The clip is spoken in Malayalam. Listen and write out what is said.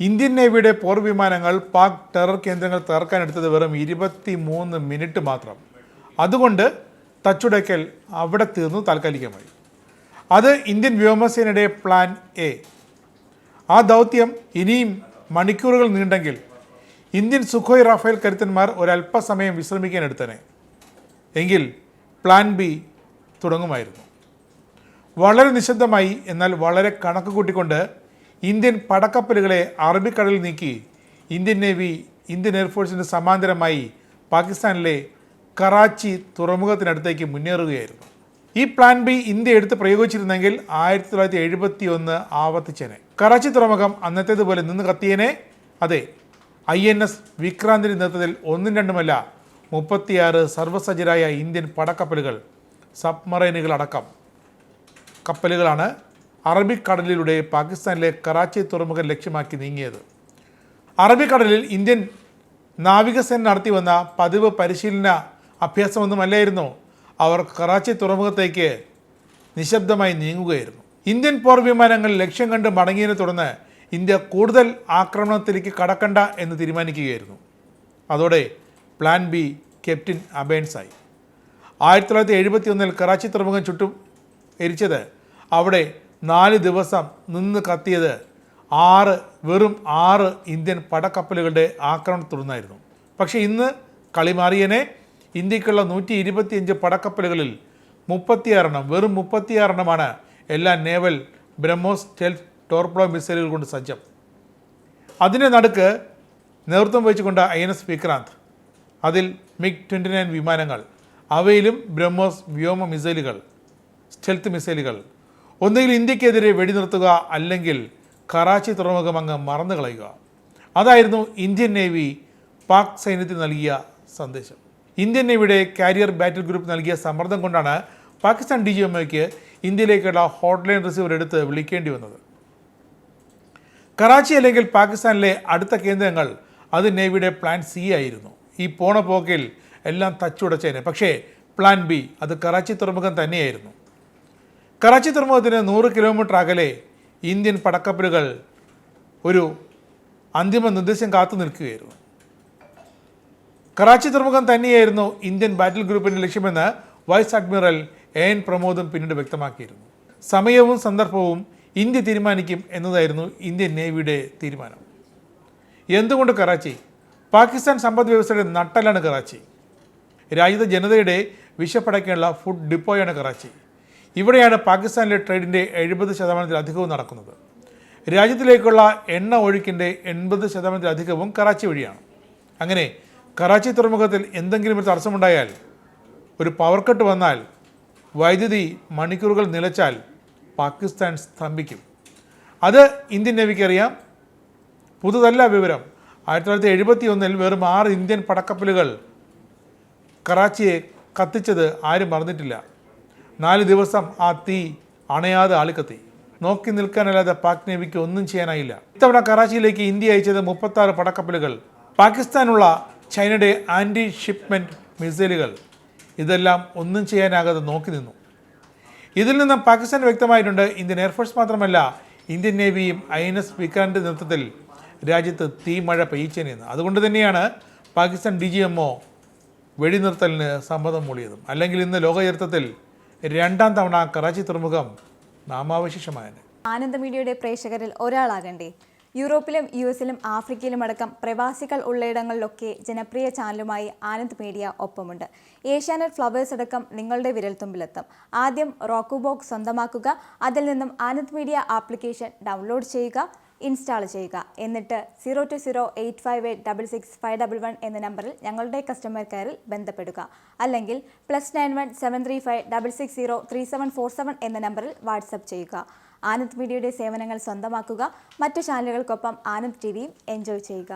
ഇന്ത്യൻ നേവിയുടെ പോർവിമാനങ്ങൾ പാക് ടെറർ കേന്ദ്രങ്ങൾ തകർക്കാനെടുത്തത് വെറും 23 മിനിറ്റ് മാത്രം. അതുകൊണ്ട് തച്ചുടയ്ക്കൽ അവിടെ തീർന്നു താൽക്കാലികമായി. അത് ഇന്ത്യൻ വ്യോമസേനയുടെ പ്ലാൻ എ. ആ ദൗത്യം ഇനിയും മണിക്കൂറുകൾ നീണ്ടെങ്കിൽ ഇന്ത്യൻ സുഖോയ് റാഫേൽ കരുത്തന്മാർ ഒരല്പസമയം വിശ്രമിക്കാൻ എടുത്തനെ. എങ്കിൽ പ്ലാൻ ബി തുടങ്ങുമായിരുന്നു. വളരെ നിശബ്ദമായി എന്നാൽ വളരെ കണക്ക് കൂട്ടിക്കൊണ്ട് ഇന്ത്യൻ പടക്കപ്പലുകളെ അറബിക്കടലിൽ നീക്കി ഇന്ത്യൻ നേവി ഇന്ത്യൻ എയർഫോഴ്സിന് സമാന്തരമായി പാകിസ്ഥാനിലെ കറാച്ചി തുറമുഖത്തിനടുത്തേക്ക് മുന്നേറുകയായിരുന്നു. ഈ പ്ലാൻ ബി ഇന്ത്യ എടുത്ത് പ്രയോഗിച്ചിരുന്നെങ്കിൽ 1971 ആവർത്തിച്ചേനെ. കറാച്ചി തുറമുഖം അന്നത്തേതുപോലെ നിന്ന് കത്തിയേനെ. അതെ, INS വിക്രാന്തിൻ്റെ നേതൃത്വത്തിൽ 1-2 36 സർവ്വസജ്ജരായ ഇന്ത്യൻ പടക്കപ്പലുകൾ, സബ്മറൈനുകൾ അടക്കം കപ്പലുകളാണ് അറബിക്കടലിലൂടെ പാകിസ്ഥാനിലെ കറാച്ചി തുറമുഖം ലക്ഷ്യമാക്കി നീങ്ങിയത്. അറബിക്കടലിൽ ഇന്ത്യൻ നാവികസേന നടത്തി വന്ന പതിവ് പരിശീലന അഭ്യാസമൊന്നുമല്ലായിരുന്നു. അവർ കറാച്ചി തുറമുഖത്തേക്ക് നിശബ്ദമായി നീങ്ങുകയായിരുന്നു. ഇന്ത്യൻ പോർ വിമാനങ്ങൾ ലക്ഷ്യം കണ്ട് മടങ്ങിയതിനെ തുടർന്ന് ഇന്ത്യ കൂടുതൽ ആക്രമണത്തിലേക്ക് കടക്കണ്ട എന്ന് തീരുമാനിക്കുകയായിരുന്നു. അതോടെ പ്ലാൻ ബി ക്യാപ്റ്റൻ അബേൺസായി. 1971 കറാച്ചി തുറമുഖം ചുട്ടും എരിച്ചത്, അവിടെ 4 ദിവസം നിന്ന് കത്തിയത് വെറും 6 ഇന്ത്യൻ പടക്കപ്പലുകളുടെ ആക്രമണത്തെ തുടർന്നായിരുന്നു. പക്ഷേ ഇന്ന് കളി മാറിയനെ. ഇന്ത്യക്കുള്ള 125 പടക്കപ്പലുകളിൽ 36 വെറും 36 എല്ലാ നേവൽ ബ്രഹ്മോസ് സ്റ്റെൽത്ത് ടോർപിഡോ മിസൈലുകൾ കൊണ്ട് സജ്ജം. അതിൻ്റെ നടുക്ക് നേതൃത്വം വഹിച്ചുകൊണ്ട് INS വിക്രാന്ത്, അതിൽ MiG-29 വിമാനങ്ങൾ, അവയിലും ബ്രഹ്മോസ് വ്യോമ മിസൈലുകൾ, സ്റ്റെൽത്ത് മിസൈലുകൾ. ഒന്നുകിൽ ഇന്ത്യക്കെതിരെ വെടിനിർത്തുക, അല്ലെങ്കിൽ കറാച്ചി തുറമുഖം അങ്ങ് മറന്നു കളയുക. അതായിരുന്നു ഇന്ത്യൻ നേവി പാക് സൈന്യത്തിന് നൽകിയ സന്ദേശം. ഇന്ത്യൻ നേവിയുടെ കാരിയർ ബാറ്റിൽ ഗ്രൂപ്പ് നൽകിയ സമ്മർദ്ദം കൊണ്ടാണ് പാകിസ്ഥാൻ DGMOയ്ക്ക് ഇന്ത്യയിലേക്കുള്ള ഹോട്ട്ലൈൻ റിസീവർ എടുത്ത് വിളിക്കേണ്ടി വന്നത്. കറാച്ചി അല്ലെങ്കിൽ പാകിസ്ഥാനിലെ അടുത്ത കേന്ദ്രങ്ങൾ അത് നേവിയുടെ പ്ലാൻ സി ആയിരുന്നു. ഈ പോണ പോക്കിൽ എല്ലാം തച്ചുടച്ചേനെ. പക്ഷേ പ്ലാൻ ബി അത് കറാച്ചി തുറമുഖം തന്നെയായിരുന്നു. കറാച്ചി തുറമുഖത്തിന് 100 കിലോമീറ്റർ അകലെ ഇന്ത്യൻ പടക്കപ്പലുകൾ ഒരു അന്തിമ നിർദ്ദേശം കാത്തു നിൽക്കുകയായിരുന്നു. കറാച്ചി തുറമുഖം തന്നെയായിരുന്നു ഇന്ത്യൻ ബാറ്റിൽ ഗ്രൂപ്പിൻ്റെ ലക്ഷ്യമെന്ന് വൈസ് അഡ്മിറൽ AN പ്രമോദും പിന്നീട് വ്യക്തമാക്കിയിരുന്നു. സമയവും സന്ദർഭവും ഇന്ത്യ തീരുമാനിക്കും എന്നതായിരുന്നു ഇന്ത്യൻ നേവിയുടെ തീരുമാനം. എന്തുകൊണ്ട് കറാച്ചി? പാകിസ്ഥാൻ സമ്പദ് വ്യവസ്ഥയുടെ നട്ടലാണ് കറാച്ചി. രാജ്യത്തെ ജനതയുടെ വിശപ്പടയ്ക്കാനുള്ള ഫുഡ് ഡിപ്പോയാണ് കറാച്ചി. ഇവിടെയാണ് പാകിസ്ഥാനിലെ ട്രേഡിൻ്റെ 70%-ലധികവും നടക്കുന്നത്. രാജ്യത്തിലേക്കുള്ള എണ്ണ ഒഴുക്കിൻ്റെ 80%-ലധികവും കറാച്ചി വഴിയാണ്. അങ്ങനെ കറാച്ചി തുറമുഖത്തിൽ എന്തെങ്കിലും ഒരു തടസ്സമുണ്ടായാൽ, ഒരു പവർ കട്ട് വന്നാൽ, വൈദ്യുതി മണിക്കൂറുകൾ നിലച്ചാൽ പാകിസ്ഥാൻ സ്തംഭിക്കും. അത് ഇന്ത്യൻ നേവിക്ക് അറിയാം. പുതുതല്ല വിവരം. 1971 വെറും 6 ഇന്ത്യൻ പടക്കപ്പലുകൾ കറാച്ചിയെ കത്തിച്ചത് ആരും മറന്നിട്ടില്ല. 4 ദിവസം ആ തീ അണയാതെ ആളിക്കത്തി. നോക്കി നിൽക്കാനല്ലാതെ പാക് നേവിക്ക് ഒന്നും ചെയ്യാനായില്ല. ഇത്തവണ കറാച്ചിയിലേക്ക് ഇന്ത്യ അയച്ചത് 36 പടക്കപ്പലുകൾ, പാകിസ്ഥാനുള്ള ചൈനയുടെ ആൻറ്റി ഷിപ്മെൻറ്റ് മിസൈലുകൾ. ഇതെല്ലാം ഒന്നും ചെയ്യാനാകാതെ നോക്കി നിന്നു. ഇതിൽ നിന്ന് പാകിസ്ഥാൻ വ്യക്തമായിട്ടുണ്ട്, ഇന്ത്യൻ എയർഫോഴ്സ് മാത്രമല്ല ഇന്ത്യൻ നേവിയും INS വിക്രാന്തിൻ്റെ നേതൃത്വത്തിൽ രാജ്യത്ത് തീമഴ പെയ്യിച്ചെന്ന്. അതുകൊണ്ട് തന്നെയാണ് പാകിസ്ഥാൻ DGMO വെടിനിർത്തലിന് സമ്മതം മൂളിയതും. അല്ലെങ്കിൽ ഇന്ന് ലോക ചരിത്രത്തിൽ 2ാം തവണ കറാച്ചി തുറമുഖം നാമാവശേഷമായത്. ആനന്ദ മീഡിയയുടെ പ്രേക്ഷകരിൽ ഒരാളാകണ്ടേ? യൂറോപ്പിലും US-ലും ആഫ്രിക്കയിലും അടക്കം പ്രവാസികൾ ഉള്ളയിടങ്ങളിലൊക്കെ ജനപ്രിയ ചാനലുമായി ആനന്ദ് മീഡിയ ഒപ്പമുണ്ട്. ഏഷ്യാനെറ്റ് ഫ്ലവേഴ്സ് അടക്കം നിങ്ങളുടെ വിരൽത്തുമ്പിലെത്തും. ആദ്യം റോക്കു ബോക്സ് സ്വന്തമാക്കുക. അതിൽ നിന്നും ആനന്ദ് മീഡിയ ആപ്ലിക്കേഷൻ ഡൗൺലോഡ് ചെയ്യുക, ഇൻസ്റ്റാൾ ചെയ്യുക. എന്നിട്ട് 020-858-66511 എന്ന നമ്പറിൽ ഞങ്ങളുടെ കസ്റ്റമർ കെയറിൽ ബന്ധപ്പെടുക. അല്ലെങ്കിൽ +91 735 660 3747 എന്ന നമ്പറിൽ വാട്സപ്പ് ചെയ്യുക. ആനന്ദ് മീഡിയയുടെ സേവനങ്ങൾ സ്വന്തമാക്കുക. മറ്റു ചാനലുകൾക്കൊപ്പം ആനന്ദ് TVയും എൻജോയ് ചെയ്യുക.